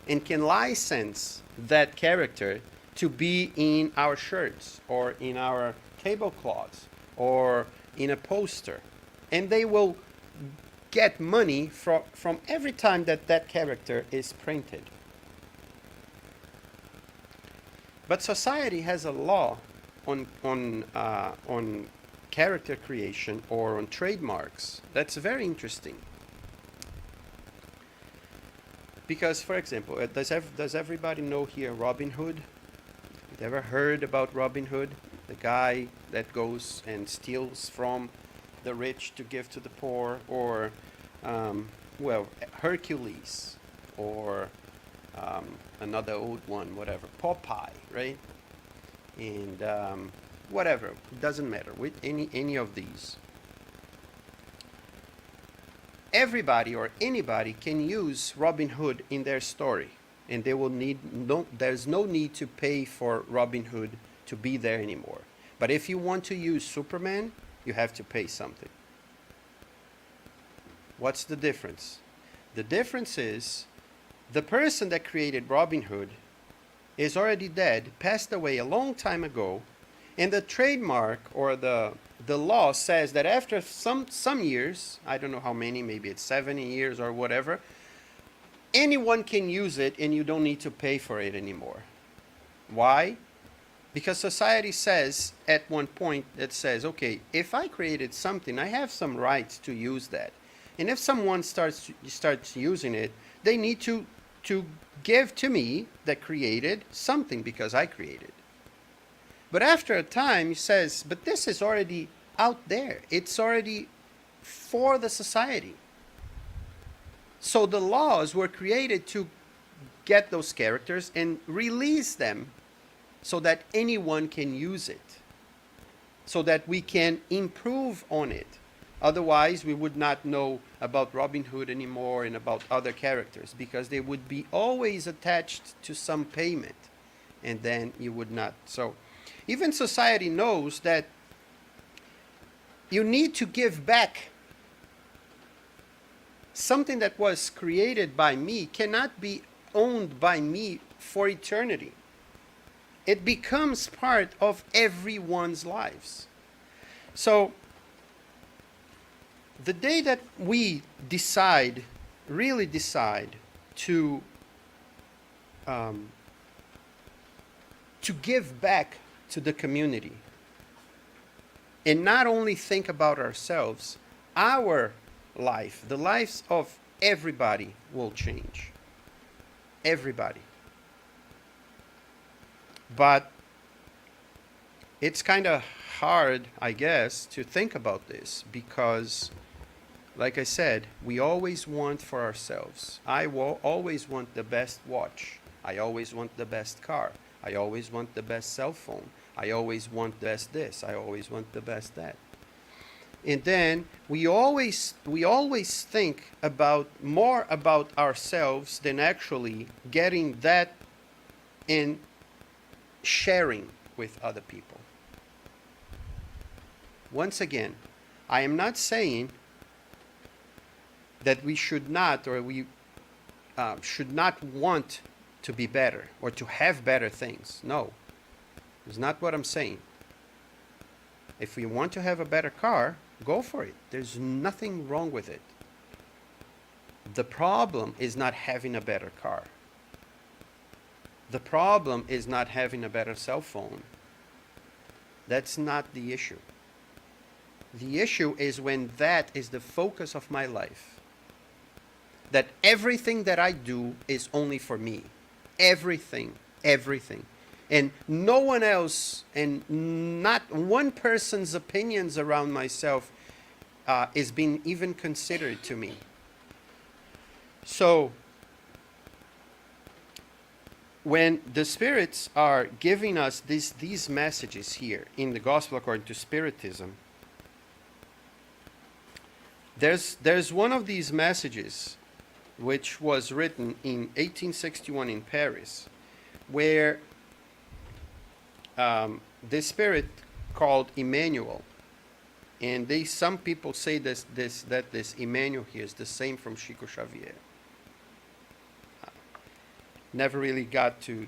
and can license that character to be in our shirts, or in our tablecloths, or in a poster. And they will get money from every time that that character is printed. But society has a law on character creation or on trademarks that's very interesting. Because, for example, does everybody know here Robin Hood? You ever heard about Robin Hood? The guy that goes and steals from the rich to give to the poor, or, well, Hercules, or another old one, whatever, Popeye, right? And whatever, it doesn't matter, with any of these. Everybody or anybody can use Robin Hood in their story, and they will there's no need to pay for Robin Hood to be there anymore. But if you want to use Superman, you have to pay something. What's the difference? The difference is the person that created Robin Hood is already dead, passed away a long time ago, and the trademark or the law says that after some years, I don't know how many, maybe it's 70 years or whatever, anyone can use it and you don't need to pay for it anymore. Why? Because society says at one point, it says, okay, if I created something, I have some rights to use that. And if someone starts using it, they need to give to me that created something because I created. But after a time, he says, but this is already out there. It's already for the society. So the laws were created to get those characters and release them so that anyone can use it, so that we can improve on it. Otherwise, we would not know about Robin Hood anymore and about other characters, because they would be always attached to some payment, and then you would not. So even society knows that you need to give back. Something that was created by me cannot be owned by me for eternity. It becomes part of everyone's lives. So the day that we really decide to give back to the community, and not only think about ourselves, our life, the lives of everybody will change. Everybody. But it's kind of hard, I guess, to think about this because, like I said, we always want for ourselves. I will always want the best watch. I always want the best car. I always want the best cell phone. I always want the best this. I always want the best that. And then we always think more about ourselves than actually getting that and sharing with other people. Once again, I am not saying that we should not, or we should not want to be better or to have better things. No, it's not what I'm saying. If we want to have a better car, go for it. There's nothing wrong with it. The problem is not having a better car. The problem is not having a better cell phone. That's not the issue. The issue is when that is the focus of my life. That everything that I do is only for me. Everything. And no one else, and not one person's opinions around myself is being even considered to me. So when the spirits are giving us these messages here in the Gospel according to Spiritism, there's one of these messages which was written in 1861 in Paris, where this spirit called Emmanuel, and some people say that this Emmanuel here is the same from Chico Xavier. Never really got to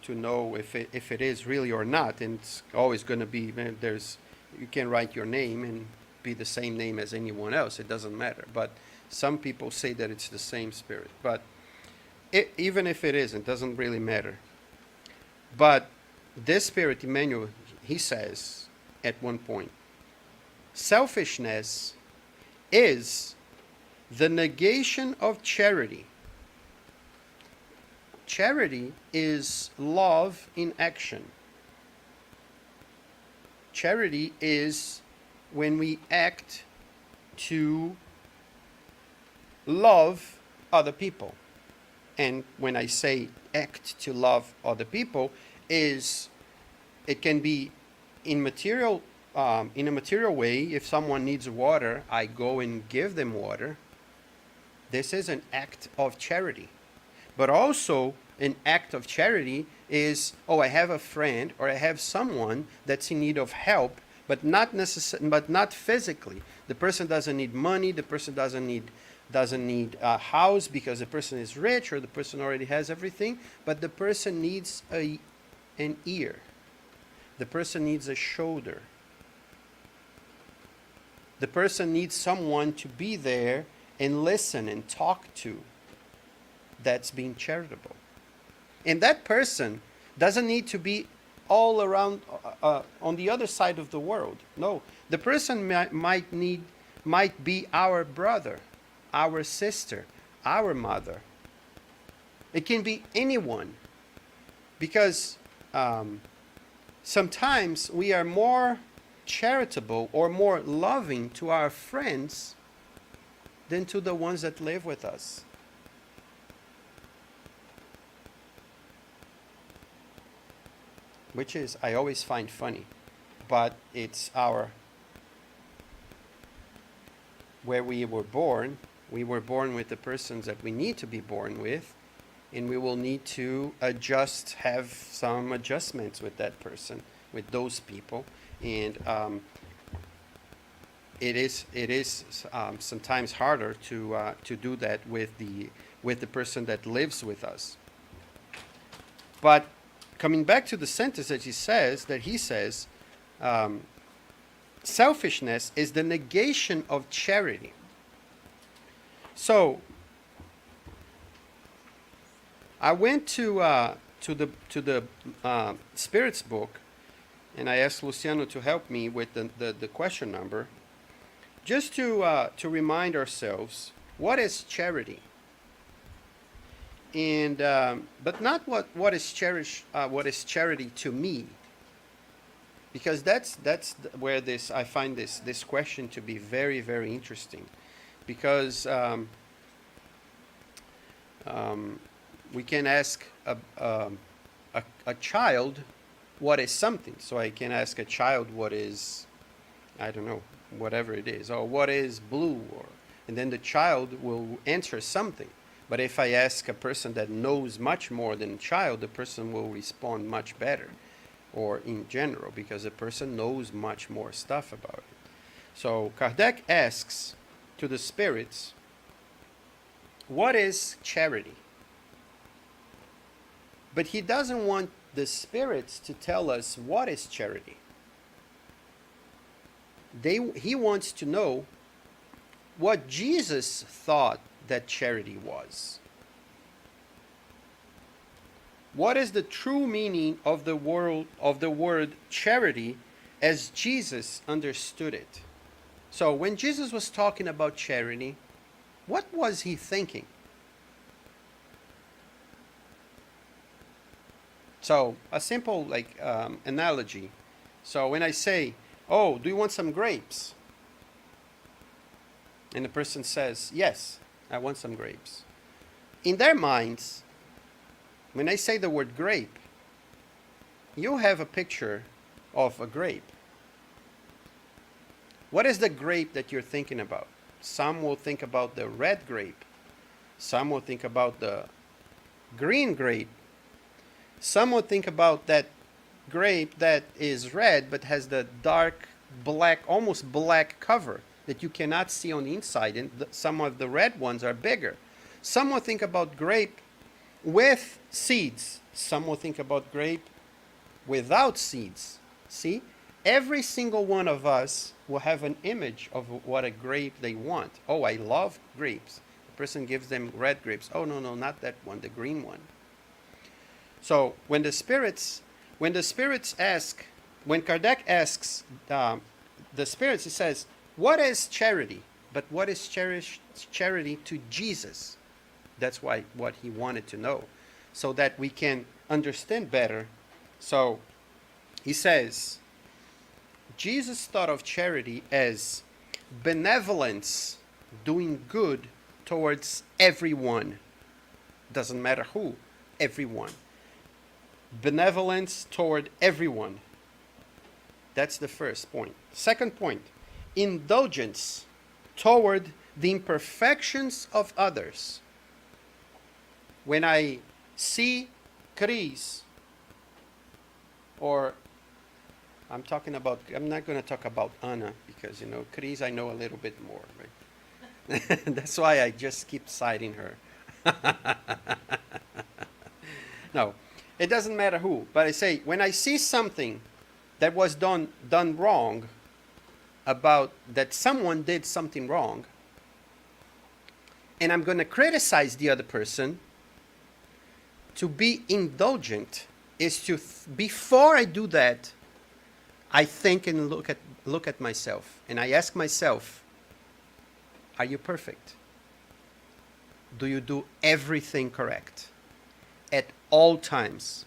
know if it is really or not, and it's always going to be, you can write your name and be the same name as anyone else, it doesn't matter, but some people say that it's the same spirit, but even if it isn't, it doesn't really matter. But this spirit, Emmanuel, he says at one point, selfishness is the negation of charity. Charity is love in action. Charity is when we act to love other people. And when I say act to love other people, it can be in a material way. If someone needs water, I go and give them water. This is an act of charity. But also an act of charity is, I have a friend or I have someone that's in need of help, but not physically. The person doesn't need money. The person doesn't need a house because the person is rich or the person already has everything. But the person needs an ear. The person needs a shoulder. The person needs someone to be there and listen and talk to. That's being charitable. And that person doesn't need to be all around on the other side of the world. No, the person might be our brother, our sister, our mother. It can be anyone, because sometimes we are more charitable or more loving to our friends than to the ones that live with us. Which is, I always find funny, but it's where we were born with the persons that we need to be born with, and we will need to have some adjustments with that person, with those people, and it is sometimes harder to do that with the person that lives with us. But coming back to the sentence that he says, selfishness is the negation of charity. So I went to the Spirit's book, and I asked Luciano to help me with the question number, just to remind ourselves what is charity. And but not what is charity to me, because that's where I find this question to be very, very interesting, because we can ask a child what is something. So I can ask a child what is, I don't know, whatever it is, or what is blue, and then the child will answer something. But if I ask a person that knows much more than a child, the person will respond much better, or in general, because the person knows much more stuff about it. So Kardec asks to the spirits, what is charity? But he doesn't want the spirits to tell us what is charity. He wants to know what Jesus thought that charity was. What is the true meaning of the word charity as Jesus understood it? So when Jesus was talking about charity, what was he thinking? So a simple analogy. So when I say, "Oh, do you want some grapes?" and the person says, "Yes, I want some grapes." in their minds, when I say the word grape, you have a picture of a grape. What is the grape that you're thinking about? Some will think about the red grape. Some will think about the green grape. Some will think about that grape that is red but has the dark black, almost black cover that you cannot see on the inside, and some of the red ones are bigger. Some will think about grape with seeds. Some will think about grape without seeds. See? Every single one of us will have an image of what a grape they want. Oh, I love grapes. The person gives them red grapes. Oh, no, not that one, the green one. So when the spirits ask, when Kardec asks the spirits, he says, what is charity? But what is charity to Jesus? That's what he wanted to know, so that we can understand better. So he says, Jesus thought of charity as benevolence, doing good towards everyone. Doesn't matter who, everyone. Benevolence toward everyone. That's the first point. Second point, indulgence toward the imperfections of others. When I see Cris, or I'm not going to talk about Anna, because, Cris I know a little bit more, right? That's why I just keep citing her. No, it doesn't matter who, but I say, when I see something that was done wrong, about that someone did something wrong, and I'm going to criticize the other person, to be indulgent is to, before I do that, I think and look at myself, and I ask myself, are you perfect? Do you do everything correct at all times?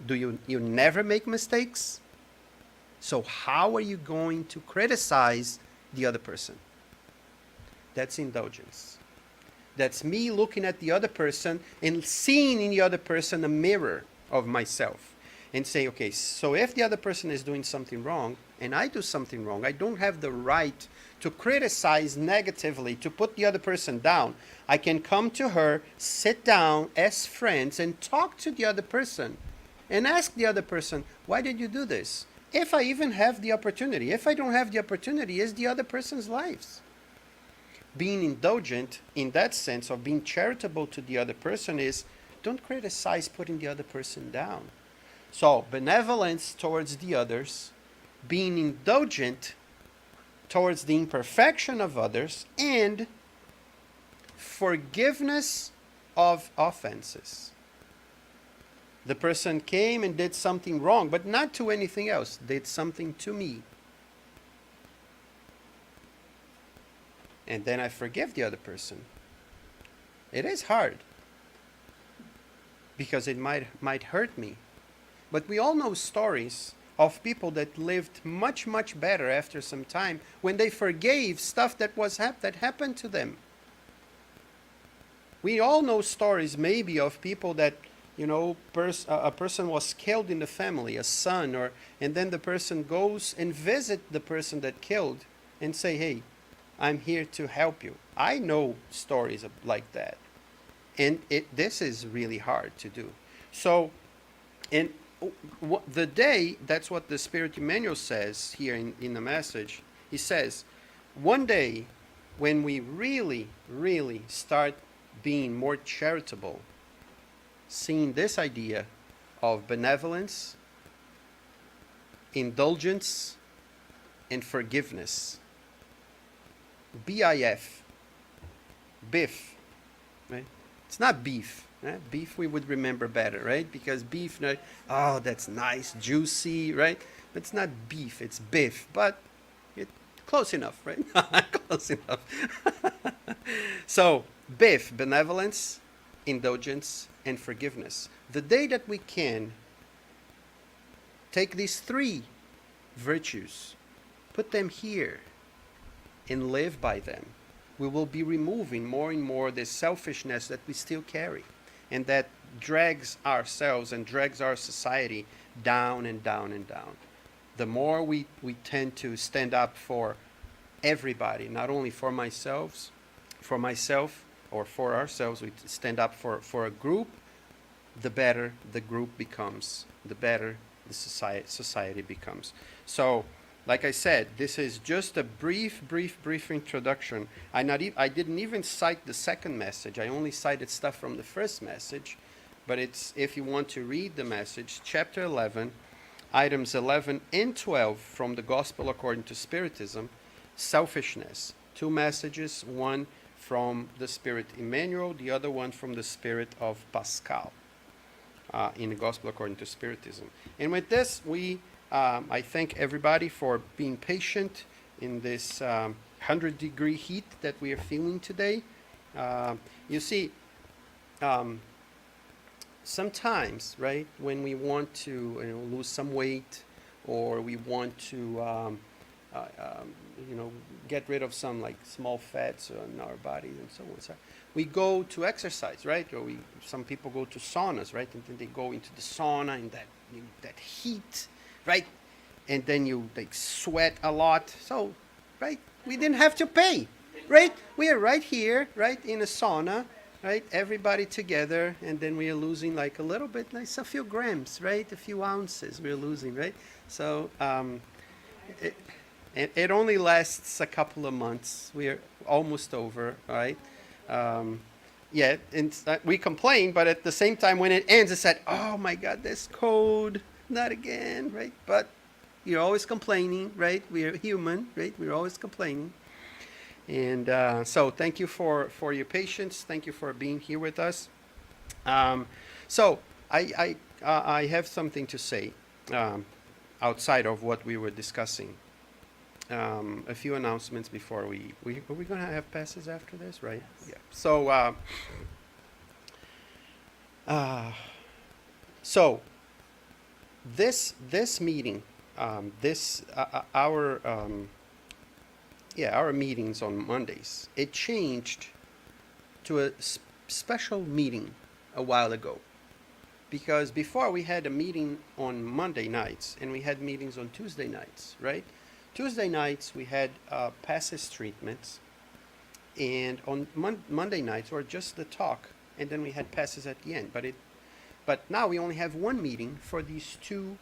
Do you never make mistakes? So how are you going to criticize the other person? That's indulgence. That's me looking at the other person and seeing in the other person a mirror of myself, and say, okay, so if the other person is doing something wrong and I do something wrong, I don't have the right to criticize negatively, to put the other person down. I can come to her, sit down as friends, and talk to the other person and ask the other person, why did you do this? If I even have the opportunity. If I don't have the opportunity, it's the other person's lives. Being indulgent in that sense of being charitable to the other person is, don't criticize putting the other person down. So benevolence towards the others, being indulgent towards the imperfection of others, and forgiveness of offenses. The person came and did something wrong, but not to anything else, did something to me. And then I forgive the other person. It is hard, because it might hurt me. But we all know stories of people that lived much, much better after some time when they forgave stuff that happened to them. We all know stories maybe of people that, a person was killed in the family, a son, and then the person goes and visit the person that killed and say, hey, I'm here to help you. I know stories like that. And this is really hard to do. So, and the day, that's what the Spirit Emmanuel says here in the message. He says, one day when we really, really start being more charitable, seeing this idea of benevolence, indulgence, and forgiveness. BIF, biff, right? It's not beef. Right? Beef we would remember better, right? Because beef, oh, that's nice, juicy, right? But it's not beef, it's biff. But close enough, right? Close enough. So, biff, benevolence, indulgence, and forgiveness. The day that we can take these three virtues, put them here, and live by them, we will be removing more and more this selfishness that we still carry, and that drags ourselves and drags our society down and down and down. The more we tend to stand up for everybody, not only for myself or for ourselves, we stand up for a group, the better the group becomes, the better the society becomes. So, like I said, this is just a brief introduction. I didn't even cite the second message. I only cited stuff from the first message. But it's, if you want to read the message, chapter 11, items 11 and 12 from the Gospel according to Spiritism, selfishness. 2 messages, one from the Spirit Emmanuel, the other one from the Spirit of Pascal, in the Gospel according to Spiritism. And with this, I thank everybody for being patient in this 100-degree heat that we are feeling today. You see, sometimes, right, when we want to lose some weight, or we want to get rid of some like small fats in our bodies and so on, so we go to exercise, right? Or some people go to saunas, right? And then they go into the sauna in that heat, right? And then you sweat a lot. So, right, we didn't have to pay, right? We are right here, right, in a sauna, right? Everybody together, and then we are losing like a little bit, like a few grams, right? A few ounces we're losing, right? So it only lasts a couple of months. We are almost over, right? Yeah, and we complain, but at the same time, when it ends, it's like, oh my God, this cold, not again, right? But you're always complaining, right? We are human, right? We're always complaining. And so thank you for your patience. Thank you for being here with us. So I have something to say outside of what we were discussing. A few announcements before are we going to have passes after this, right? Yeah. So this meeting, our meetings on Mondays, it changed to a special meeting a while ago. Because before we had a meeting on Monday nights, and we had meetings on Tuesday nights, right? Tuesday nights we had passes treatments, and on Monday nights were just the talk, and then we had passes at the end. But now we only have one meeting for these two,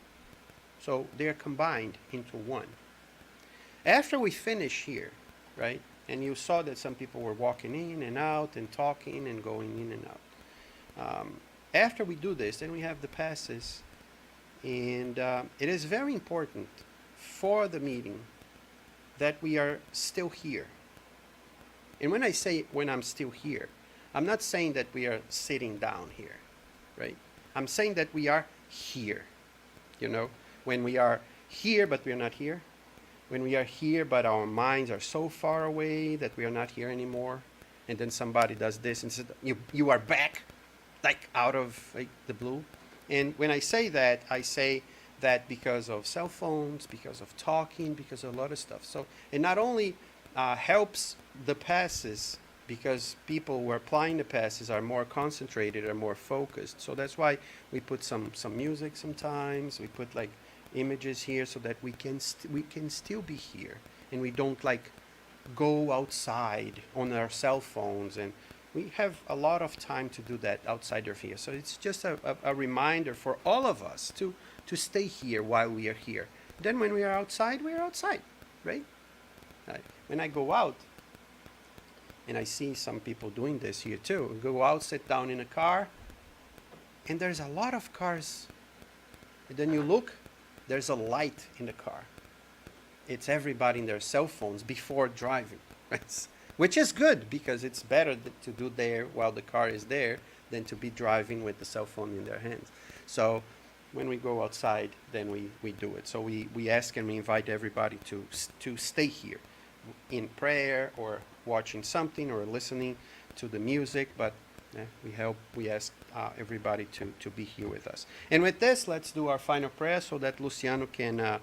so they're combined into one. After we finish here, right, and you saw that some people were walking in and out and talking and going in and out. After we do this, then we have the passes, and it is very important for the meeting that we are still here. And when I say when I'm still here, I'm not saying that we are sitting down here, right? I'm saying that we are here. You know, when we are here but we are not here. When we are here but our minds are so far away that we are not here anymore. And then somebody does this and says, you are back, like out of the blue. And when I say that because of cell phones, because of talking, because of a lot of stuff. So it not only helps the passes, because people who are applying the passes are more concentrated, are more focused. So that's why we put some music sometimes. We put like images here so that we can still be here, and we don't like go outside on our cell phones. And we have a lot of time to do that outside of here. So it's just a reminder for all of us to stay here while we are here. Then when we are outside, right? When I go out, and I see some people doing this here too, go out, sit down in a car, and there's a lot of cars. And then you look, there's a light in the car. It's everybody in their cell phones before driving, right? Which is good, because it's better to do there while the car is there than to be driving with the cell phone in their hands. So when we go outside, then we do it. So we ask and we invite everybody to stay here in prayer or watching something or listening to the music, but we ask everybody to be here with us. And with this, let's do our final prayer so that Luciano can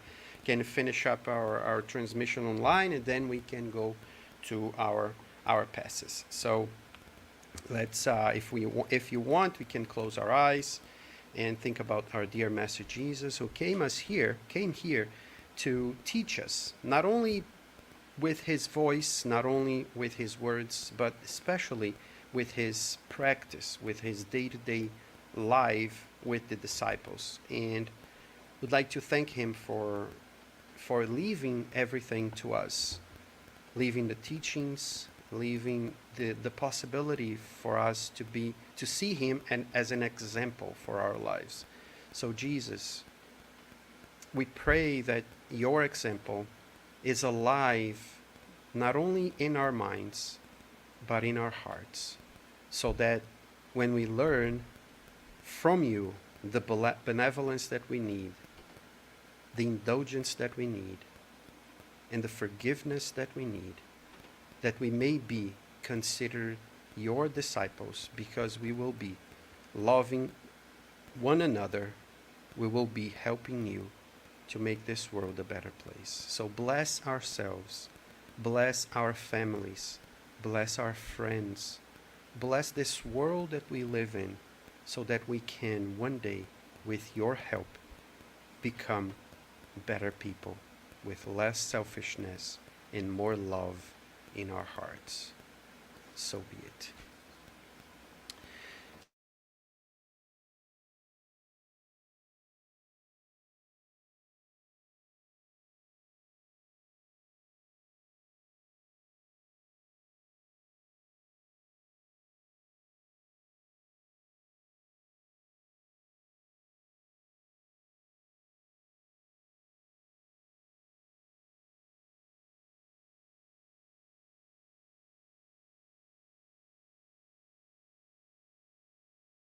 finish up our transmission online, and then we can go to our our passes. So let's, if you want, we can close our eyes and think about our dear Master Jesus, who came here to teach us, not only with his voice, not only with his words, but especially with his practice, with his day-to-day life with the disciples. And would like to thank him for leaving everything to us, leaving the teachings, leaving the possibility for us to see him and as an example for our lives. So Jesus, we pray that your example is alive not only in our minds but in our hearts, so that when we learn from you the benevolence that we need, the indulgence that we need, and the forgiveness that we need, that we may be considered your disciples, because we will be loving one another, we will be helping you to make this world a better place. So bless ourselves, bless our families, bless our friends, bless this world that we live in, so that we can one day, with your help, become better people with less selfishness and more love in our hearts. So be it.